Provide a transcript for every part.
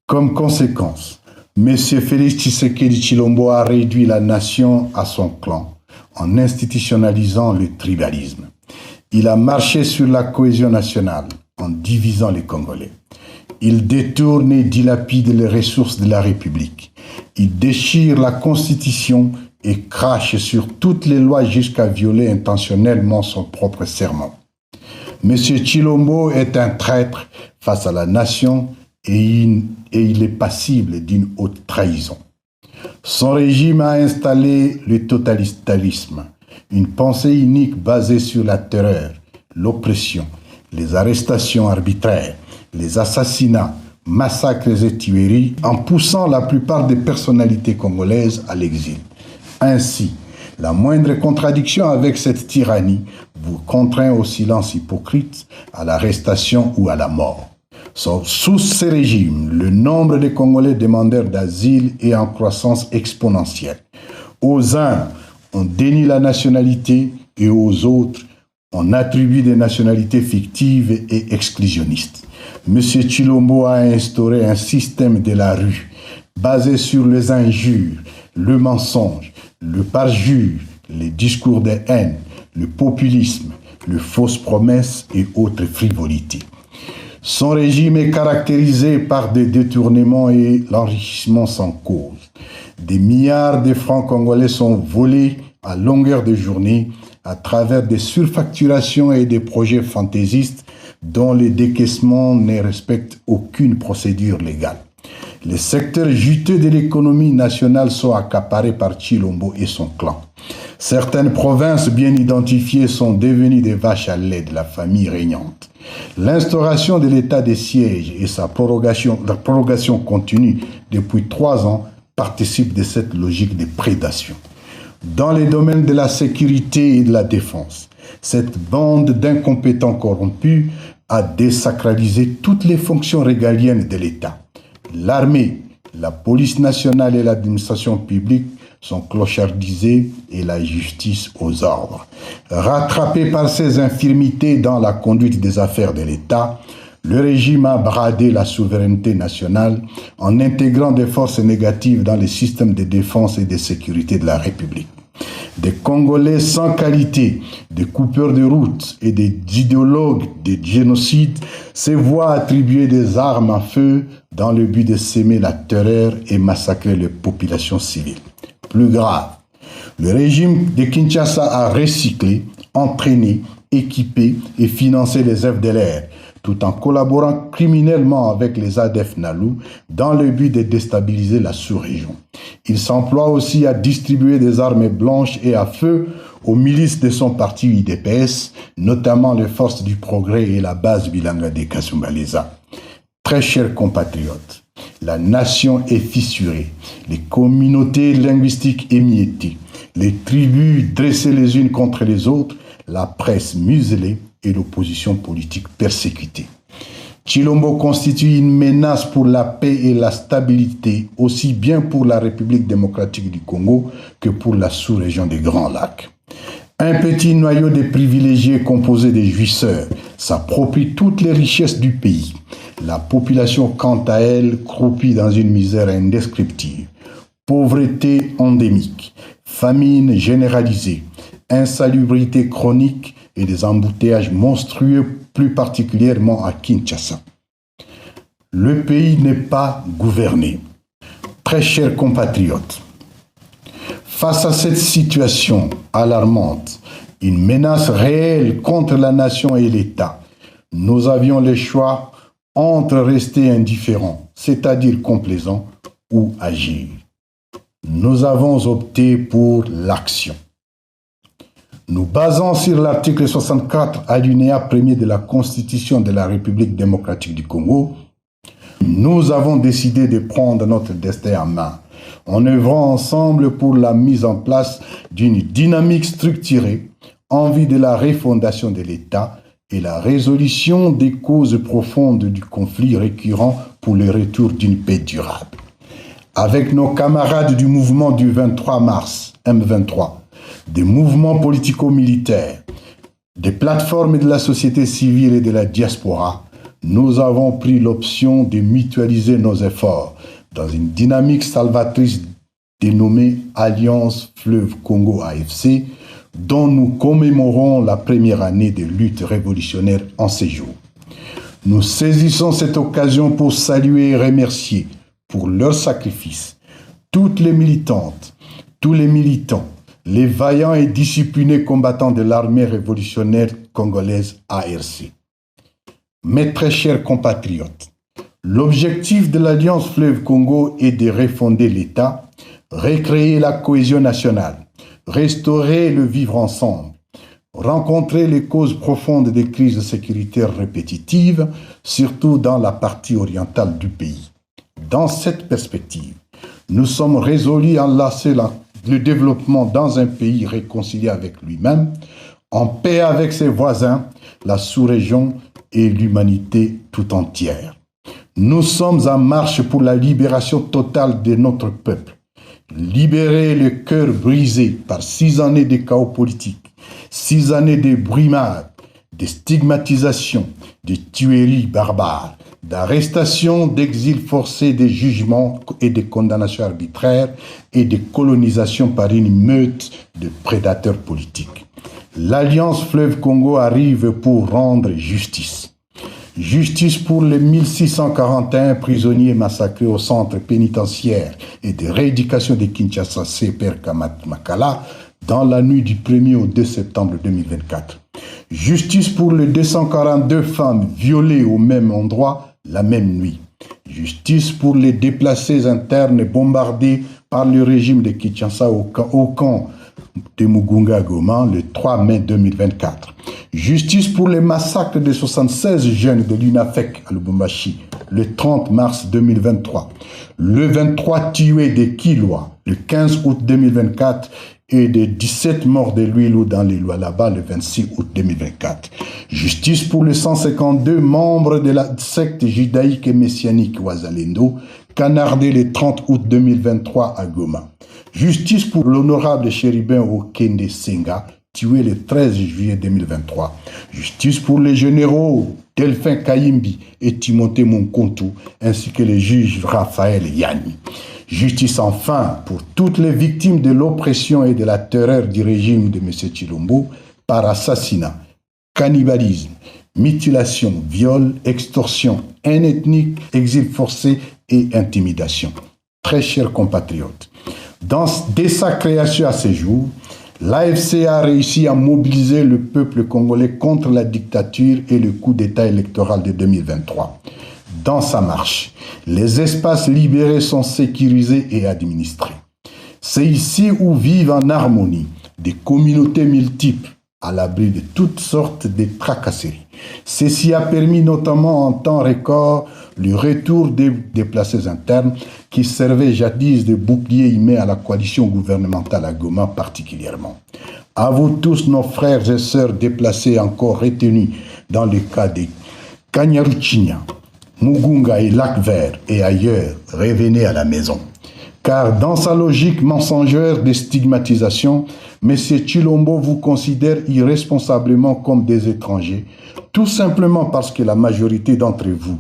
Comme conséquence, M. Félix Tshisekedi Tshilombo a réduit la nation à son clan en institutionnalisant le tribalisme. Il a marché sur la cohésion nationale en divisant les Congolais. Il détourne et dilapide les ressources de la République. Il déchire la Constitution et crache sur toutes les lois jusqu'à violer intentionnellement son propre serment. M. Tshilombo est un traître face à la nation et il est passible d'une haute trahison. Son régime a installé le totalitarisme, une pensée unique basée sur la terreur, l'oppression, les arrestations arbitraires, les assassinats, massacres et tueries, en poussant la plupart des personnalités congolaises à l'exil. Ainsi, la moindre contradiction avec cette tyrannie vous contraint au silence hypocrite, à l'arrestation ou à la mort. Sous ces régimes, le nombre de Congolais demandeurs d'asile est en croissance exponentielle. Aux uns, on dénie la nationalité et aux autres, on attribue des nationalités fictives et exclusionnistes. M. Tshilombo a instauré un système de la rue basé sur les injures, le mensonge, le parjure, les discours de haine, le populisme, les fausses promesses et autres frivolités. Son régime est caractérisé par des détournements et l'enrichissement sans cause. Des milliards de francs congolais sont volés à longueur de journée à travers des surfacturations et des projets fantaisistes dont les décaissements ne respectent aucune procédure légale. Les secteurs juteux de l'économie nationale sont accaparés par Tshilombo et son clan. Certaines provinces bien identifiées sont devenues des vaches à lait de la famille régnante. L'instauration de l'état de siège et la prorogation continue depuis 3 ans participent de cette logique de prédation. Dans les domaines de la sécurité et de la défense, cette bande d'incompétents corrompus a désacralisé toutes les fonctions régaliennes de l'État. L'armée, la police nationale et l'administration publique sont clochardisées et la justice aux ordres. Rattrapé par ses infirmités dans la conduite des affaires de l'État, le régime a bradé la souveraineté nationale en intégrant des forces négatives dans les systèmes de défense et de sécurité de la République. Des Congolais sans qualité, des coupeurs de route et des idéologues des génocides se voient attribuer des armes à feu dans le but de s'aimer la terreur et massacrer les populations civiles. Plus grave, le régime de Kinshasa a recyclé, entraîné, équipé et financé les FDLR, tout en collaborant criminellement avec les ADF Nalou dans le but de déstabiliser la sous-région. Il s'emploie aussi à distribuer des armes blanches et à feu aux milices de son parti UDPS, notamment les forces du progrès et la base Bilanga de Kasumbalesa. Très chers compatriotes, la nation est fissurée, les communautés linguistiques émiettées, les tribus dressées les unes contre les autres, la presse muselée et l'opposition politique persécutée. Tshilombo constitue une menace pour la paix et la stabilité, aussi bien pour la République démocratique du Congo que pour la sous-région des Grands Lacs. Un petit noyau de privilégiés composé de jouisseurs s'approprie toutes les richesses du pays. La population, quant à elle, croupit dans une misère indescriptible. Pauvreté endémique, famine généralisée, insalubrité chronique et des embouteillages monstrueux, plus particulièrement à Kinshasa. Le pays n'est pas gouverné. Très chers compatriotes, face à cette situation alarmante, une menace réelle contre la nation et l'État, nous avions le choix entre rester indifférents, c'est-à-dire complaisants, ou agir. Nous avons opté pour l'action. Nous basons sur l'article 64 alinéa 1er de la Constitution de la République démocratique du Congo. Nous avons décidé de prendre notre destin en main en œuvrant ensemble pour la mise en place d'une dynamique structurée en vue de la refondation de l'État et la résolution des causes profondes du conflit récurrent pour le retour d'une paix durable. Avec nos camarades du mouvement du 23 mars, M23, des mouvements politico-militaires, des plateformes de la société civile et de la diaspora, nous avons pris l'option de mutualiser nos efforts dans une dynamique salvatrice dénommée Alliance Fleuve Congo AFC, dont nous commémorons la première année de lutte révolutionnaire en ces jours. Nous saisissons cette occasion pour saluer et remercier pour leur sacrifice toutes les militantes, tous les militants, les vaillants et disciplinés combattants de l'armée révolutionnaire congolaise ARC. Mes très chers compatriotes, l'objectif de l'Alliance Fleuve Congo est de refonder l'État, recréer la cohésion nationale, restaurer le vivre ensemble, rencontrer les causes profondes des crises sécuritaires répétitives, surtout dans la partie orientale du pays. Dans cette perspective, nous sommes résolus à enlacer le développement dans un pays réconcilié avec lui-même, en paix avec ses voisins, la sous-région et l'humanité tout entière. Nous sommes en marche pour la libération totale de notre peuple. Libérer le cœur brisé par 6 années de chaos politique, 6 années de brimades, de stigmatisation, de tueries barbares, d'arrestations, d'exil forcé, de jugements et de condamnations arbitraires et de colonisation par une meute de prédateurs politiques. L'Alliance Fleuve Congo arrive pour rendre justice. Justice pour les 1641 prisonniers massacrés au centre pénitentiaire et de rééducation de Kinshasa CPR Makala dans la nuit du 1er au 2 septembre 2024. Justice pour les 242 femmes violées au même endroit la même nuit. Justice pour les déplacés internes bombardés par le régime de Kinshasa au camp de Mugunga Goma le 3 mai 2024. Justice pour les massacres de 76 jeunes de l'UNAFEC à Lubumbashi le 30 mars 2023. Le 23 tués de Kilwa le 15 août 2024 et de 17 morts de Luilou dans les Lualaba le 26 août 2024. Justice pour les 152 membres de la secte judaïque et messianique Ouazalendo, canardés le 30 août 2023 à Goma. Justice pour l'honorable chérubin Okende Senga, tué le 13 juillet 2023. Justice pour les généraux Delphin Kayimbi et Timothée Monkontou, ainsi que le juge Raphaël Yanni. Justice enfin pour toutes les victimes de l'oppression et de la terreur du régime de M. Tshilombo par assassinat, cannibalisme, mutilation, viol, extorsion, haine ethnique, exil forcé et intimidation. Très chers compatriotes, dès sa création à ce jour, l'AFC a réussi à mobiliser le peuple congolais contre la dictature et le coup d'État électoral de 2023. Dans sa marche, les espaces libérés sont sécurisés et administrés. C'est ici où vivent en harmonie des communautés multiples à l'abri de toutes sortes de tracasseries. Ceci a permis notamment en temps record le retour des déplacés internes qui servaient jadis de bouclier humain à la coalition gouvernementale à Goma particulièrement. À vous tous nos frères et sœurs déplacés encore retenus dans le cas des Kanyaruchinya, Mugunga et Lac-Vert et ailleurs, revenez à la maison. Car dans sa logique mensongère de stigmatisation, M. Tshilombo vous considère irresponsablement comme des étrangers, tout simplement parce que la majorité d'entre vous,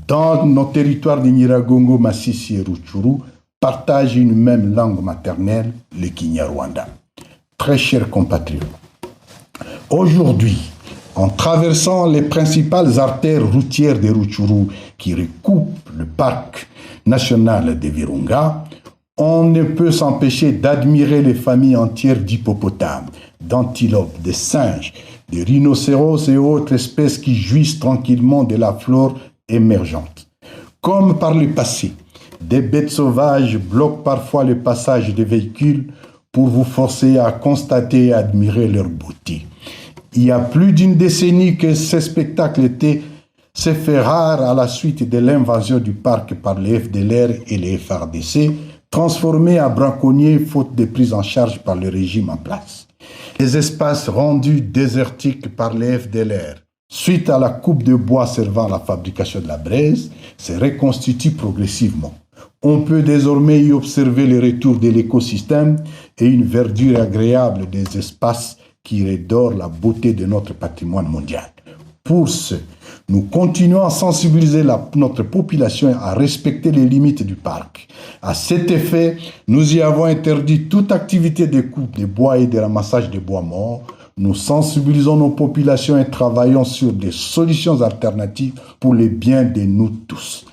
dans nos territoires de Nyiragongo, Massissi et Rutshuru, partagent une même langue maternelle, le Kinyarwanda. Très chers compatriotes, aujourd'hui, en traversant les principales artères routières de Rutshuru qui recoupent le parc national de Virunga, on ne peut s'empêcher d'admirer les familles entières d'hippopotames, d'antilopes, de singes, de rhinocéros et autres espèces qui jouissent tranquillement de la flore émergente. Comme par le passé, des bêtes sauvages bloquent parfois le passage des véhicules pour vous forcer à constater et admirer leur beauté. Il y a plus d'une décennie que ces spectacles s'est fait rare à la suite de l'invasion du parc par les FDLR et les FRDC, transformés en braconniers faute de prise en charge par le régime en place. Les espaces rendus désertiques par les FDLR, suite à la coupe de bois servant à la fabrication de la braise, se reconstituent progressivement. On peut désormais y observer le retour de l'écosystème et une verdure agréable des espaces qui redore la beauté de notre patrimoine mondial. Pour ce, Nous continuons à sensibiliser notre population à respecter les limites du parc. À cet effet, nous y avons interdit toute activité de coupe de bois et de ramassage de bois morts. Nous sensibilisons nos populations et travaillons sur des solutions alternatives pour le bien de nous tous.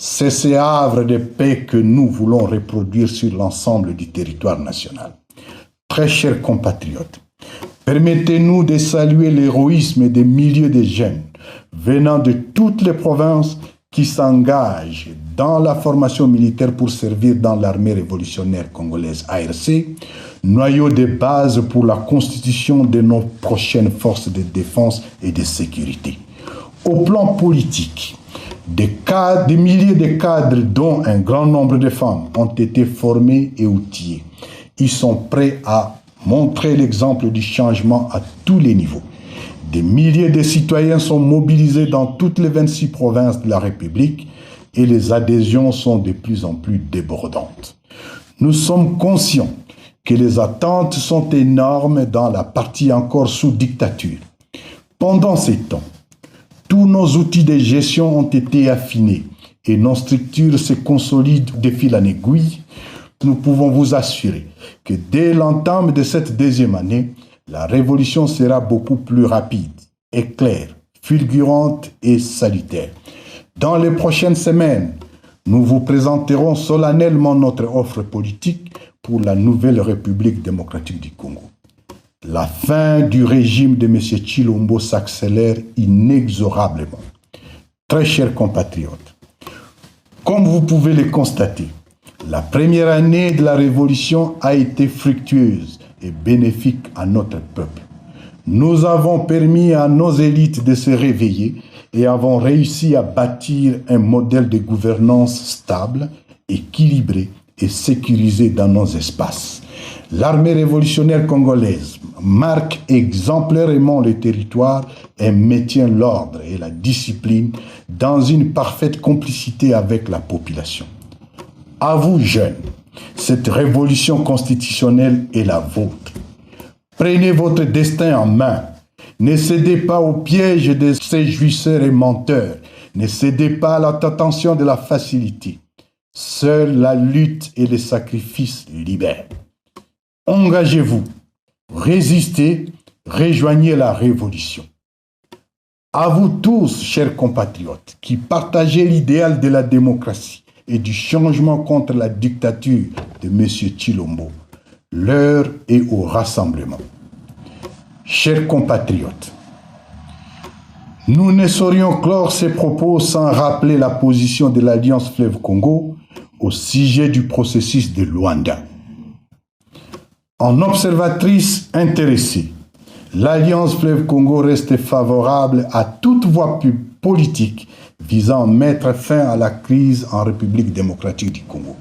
C'est ce havre de paix que nous voulons reproduire sur l'ensemble du territoire national. Très chers compatriotes, permettez-nous de saluer l'héroïsme des milliers de jeunes venant de toutes les provinces qui s'engagent dans la formation militaire pour servir dans l'armée révolutionnaire congolaise ARC, noyau de base pour la constitution de nos prochaines forces de défense et de sécurité. Au plan politique, des milliers de cadres, dont un grand nombre de femmes, ont été formés et outillés. Ils sont prêts à montrer l'exemple du changement à tous les niveaux. Des milliers de citoyens sont mobilisés dans toutes les 26 provinces de la République et les adhésions sont de plus en plus débordantes. Nous sommes conscients que les attentes sont énormes dans la partie encore sous dictature. Pendant ces temps, tous nos outils de gestion ont été affinés et nos structures se consolident de fil en aiguille. Nous pouvons vous assurer que dès l'entame de cette deuxième année, la révolution sera beaucoup plus rapide, éclair, fulgurante et salutaire. Dans les prochaines semaines, nous vous présenterons solennellement notre offre politique pour la nouvelle République démocratique du Congo. La fin du régime de M. Tshilombo s'accélère inexorablement. Très chers compatriotes, comme vous pouvez le constater, la première année de la révolution a été fructueuse et bénéfique à notre peuple. Nous avons permis à nos élites de se réveiller et avons réussi à bâtir un modèle de gouvernance stable, équilibré et sécurisé dans nos espaces. L'armée révolutionnaire congolaise marque exemplairement le territoire et maintient l'ordre et la discipline dans une parfaite complicité avec la population. À vous, jeunes, cette révolution constitutionnelle est la vôtre. Prenez votre destin en main. Ne cédez pas au piège de ces jouisseurs et menteurs. Ne cédez pas à la tentation de la facilité. Seule la lutte et les sacrifices libèrent. Engagez-vous, résistez, rejoignez la révolution. À vous tous, chers compatriotes, qui partagez l'idéal de la démocratie et du changement contre la dictature de M. Tshilombo, l'heure est au rassemblement. Chers compatriotes, nous ne saurions clore ces propos sans rappeler la position de l'Alliance Fleuve Congo au sujet du processus de Luanda. En observatrice intéressée, l'Alliance Fleuve Congo reste favorable à toute voie politique visant à mettre fin à la crise en République démocratique du Congo.